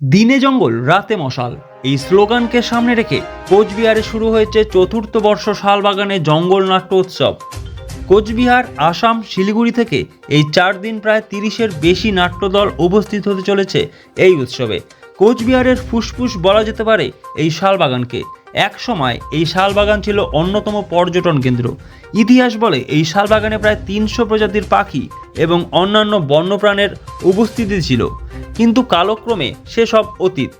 দিনে জঙ্গল রাতে মশাল এই স্লোগানকে সামনে রেখে কোচবিহারে শুরু হয়েছে চতুর্থ বর্ষ শালবাগানে জঙ্গল নাট্য উৎসব। কোচবিহার, আসাম, শিলিগুড়ি থেকে এই 4 দিন প্রায় 30-এর বেশি নাট্যদল উপস্থিত হতে চলেছে এই উৎসবে। কোচবিহারের ফুসফুস বলা যেতে পারে এই শালবাগানকে। এক সময় এই শালবাগান ছিল অন্যতম পর্যটন কেন্দ্র। ইতিহাস বলে এই শালবাগানে প্রায় 300 প্রজাতির পাখি এবং অন্যান্য বন্যপ্রাণের উপস্থিতি ছিল, কিন্তু কালক্রমে সেসব অতীত।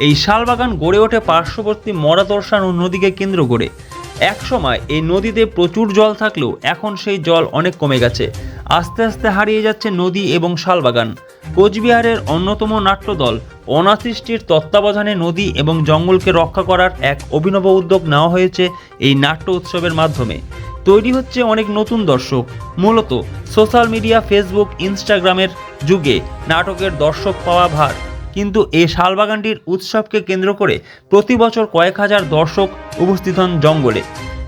এই শালবাগান গড়ে ওঠে পার্শ্ববর্তী মরাতরসা নদীকে কেন্দ্র করে। এক সময় এই নদীতে প্রচুর জল থাকলেও এখন সেই জল অনেক কমে গেছে। আস্তে আস্তে হারিয়ে যাচ্ছে নদী এবং শালবাগান। কোচবিহারের অন্যতম নাট্যদল অনাসৃষ্টির তত্ত্বাবধানে নদী এবং জঙ্গলকে রক্ষা করার এক অভিনব উদ্যোগ নেওয়া হয়েছে এই নাট্য উৎসবের মাধ্যমে। তৈরি হচ্ছে অনেক নতুন দর্শক। মূলত সোশ্যাল মিডিয়া, ফেসবুক, ইনস্টাগ্রামের যুগে নাটকের দর্শক পাওয়া ভার, কিন্তু এই শালবাগানটির উৎসবকে কেন্দ্র করে প্রতি বছর কয়েক হাজার দর্শক উপস্থিত হন জঙ্গলে।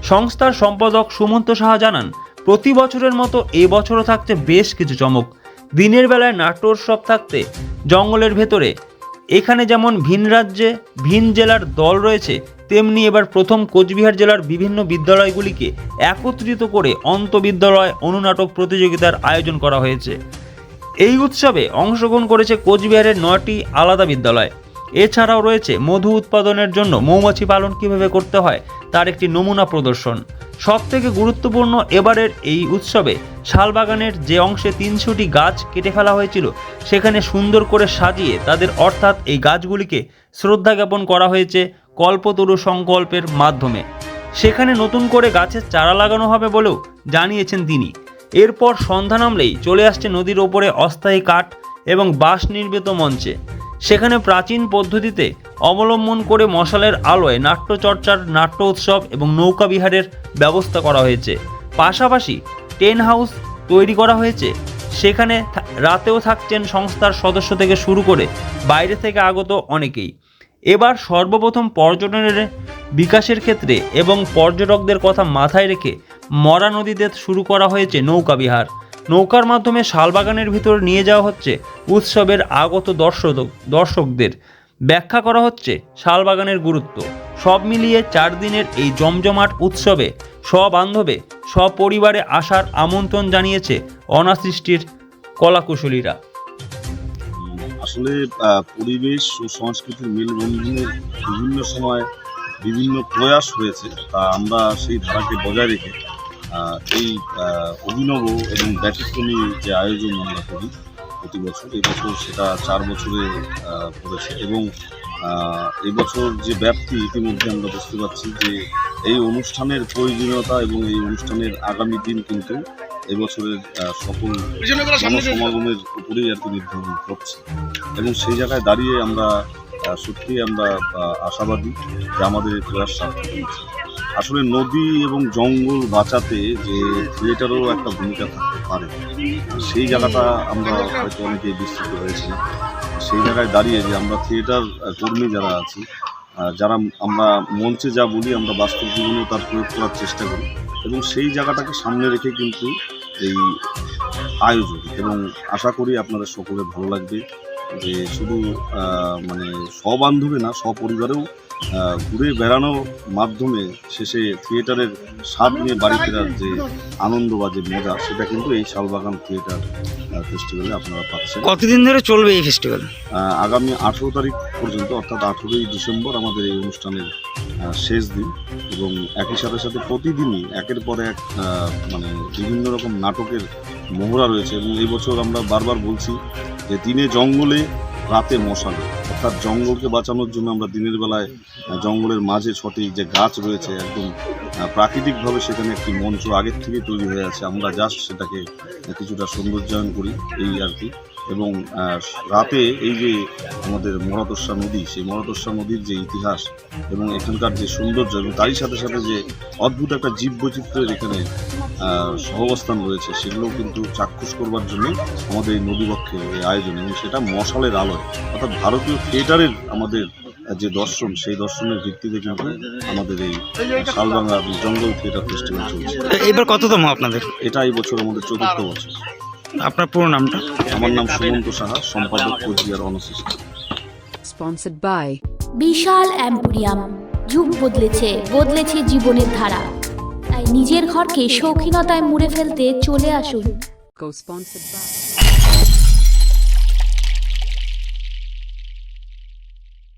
সংস্থার সম্পাদক সুমন্ত সাহা জানান, প্রতি বছরের মতো এবছরও থাকছে বেশ কিছু চমক। দিনের বেলায় নাট্য উৎসব থাকতে জঙ্গলের ভেতরে। এখানে যেমন ভিন রাজ্যে ভিন জেলার দল রয়েছে, তেমনি এবার প্রথম কোচবিহার জেলার বিভিন্ন বিদ্যালয়গুলিকে একত্রিত করে অন্তঃবিদ্যালয় অনুনাটক প্রতিযোগিতার আয়োজন করা হয়েছে। এই উৎসবে অংশগ্রহণ করেছে কোচবিহারের 9টি আলাদা বিদ্যালয়। এছাড়াও রয়েছে মধু উৎপাদনের জন্য মৌমাছি পালন কিভাবে করতে হয় তার একটি নমুনা প্রদর্শন। সবথেকে গুরুত্বপূর্ণ এবারের এই উৎসবে শালবাগানের যে অংশে 300টি গাছ কেটে ফেলা হয়েছিল, সেখানে সুন্দর করে সাজিয়ে তাদের, অর্থাৎ এই গাছগুলিকে শ্রদ্ধা জ্ঞাপন করা হয়েছে কল্পতরু সংকল্পের মাধ্যমে। সেখানে নতুন করে গাছের চারা লাগানো হবে বলেও জানিয়েছেন তিনি। এরপর সন্ধ্যা নামলেই চলে আসছে নদীর ওপরে অস্থায়ী কাঠ এবং বাঁশ নির্মিত মঞ্চে। সেখানে প্রাচীন পদ্ধতিতে অবলম্বন করে মশালের আলোয় নাট্যচর্চার নাট্য উৎসব এবং নৌকা বিহারের ব্যবস্থা করা হয়েছে। পাশাপাশি টেন্ট হাউস তৈরি করা হয়েছে। সেখানে রাতেও থাকছেন সংস্থার সদস্য থেকে শুরু করে বাইরে থেকে আগত অনেকেই। এবার সর্বপ্রথম পর্যটনের বিকাশের ক্ষেত্রে এবং পর্যটকদের কথা মাথায় রেখে মরা নদীতে শুরু করা হয়েছে নৌকা বিহার। নৌকার মাধ্যমে শালবাগানের ভিতরে নিয়ে যাওয়া হচ্ছে উৎসবের আগত দর্শকদের। ব্যাখ্যা করা হচ্ছে শালবাগানের গুরুত্ব। সব মিলিয়ে 4 দিনের এই জমজমাট উৎসবে সবান্ধবে সপরিবারে আসার আমন্ত্রণ জানিয়েছে অনাসৃষ্টির কলাকুশলীরা। আসলে পরিবেশ ও সংস্কৃতির মেলবন্ধনের বিভিন্ন সময় বিভিন্ন প্রয়াস হয়েছে, তা আমরা সেই ধারাকে বজায় রেখে এই অভিনব এবং ব্যতিক্রমী যে আয়োজন আমরা করি প্রতি বছর, এবছর সেটা 4 বছরে করেছে। এবং এবছর যে ব্যাপ্তি, ইতিমধ্যে আমরা বুঝতে পারছি যে এই অনুষ্ঠানের প্রয়োজনীয়তা এবং এই অনুষ্ঠানের আগামী দিন কিন্তু এবছরের সকল জনসমাগমের উপরেই আর কি নির্ধারণ করছে। এবং সেই জায়গায় দাঁড়িয়ে আমরা সত্যিই আমরা আশাবাদী যে আমাদের এই প্রয়াস সার্থক হয়েছে। আসলে নদী এবং জঙ্গল বাঁচাতে যে থিয়েটারেরও একটা ভূমিকা থাকতে পারে, সেই জায়গাটা আমরা হয়তো অনেকেই বিস্তৃত হয়েছি। সেই জায়গায় দাঁড়িয়ে যে আমরা থিয়েটার কর্মী যারা আছি, যারা আমরা মঞ্চে যা বলি আমরা বাস্তব জীবনেও তার প্রয়োগ করার চেষ্টা করি, এবং সেই জায়গাটাকে সামনে রেখে কিন্তু এই আয়োজন। এবং আশা করি আপনাদের সকলে ভালো লাগবে যে শুধু মানে সবান্ধবে না, সপরিবারেও ঘুরে বেড়ানোর মাধ্যমে শেষে থিয়েটারের স্বাদ নিয়ে বাড়ি ফেরার যে আনন্দ বা যে মজা, সেটা কিন্তু এই শালবাগান থিয়েটার ফেস্টিভ্যালে আপনারা পাচ্ছেন। কতদিন ধরে চলবে এই ফেস্টিভ্যাল? আগামী 18 তারিখ পর্যন্ত, অর্থাৎ 18ই ডিসেম্বর আমাদের এই অনুষ্ঠানের শেষ দিন। এবং একই সাথে সাথে প্রতিদিনই একের পর এক মানে বিভিন্ন রকম নাটকের মহড়া রয়েছে। এবং এই বছর আমরা বারবার বলছি যে দিনে জঙ্গলে রাতে মশালে, অর্থাৎ জঙ্গলকে বাঁচানোর জন্য আমরা দিনের বেলায় জঙ্গলের মাঝে সঠিক যে গাছ রয়েছে একদম প্রাকৃতিকভাবে সেখানে একটি মঞ্চ আগের থেকে তৈরি হয়ে আছে, আমরা জাস্ট সেটাকে কিছুটা সৌন্দর্যায়ন করি এই আর কি। এবং রাতে এই যে আমাদের মরাতরসা নদী, সেই মরাতরসা নদীর যে ইতিহাস এবং এখানকার যে সৌন্দর্য, এবং তারই সাথে সাথে যে অদ্ভুত একটা জীববৈচিত্র্যের এখানে সহাবস্থান রয়েছে, সেগুলোও কিন্তু চাক্ষুষ করবার জন্যই আমাদের এই নদীবক্ষের এই আয়োজন। এবং সেটা মশালের আলোয়, অর্থাৎ ভারতীয় থিয়েটারের আমাদের যে দর্শন, সেই দর্শনের ভিত্তিতে কিন্তু আমাদের এই শালবাংলা জঙ্গল থিয়েটার ফেস্টিভ্যাল চলছে। এবার কততম আপনাদের? এটা এই বছর আমাদের 4র্থ বছর। আপনার পুরো নামটা? আমার নাম সুমন্ত সাহা, সম্পাদক কোচবিহার অনাসৃষ্টি। Co-sponsored by বিশাল অ্যাম্পোরিয়াম যুগ বদলেছে বদলেছে জীবনের ধারা, তাই নিজের ঘরকে শৌখিনতায় মুড়ে ফেলতে চলে আসুন। Co-sponsored by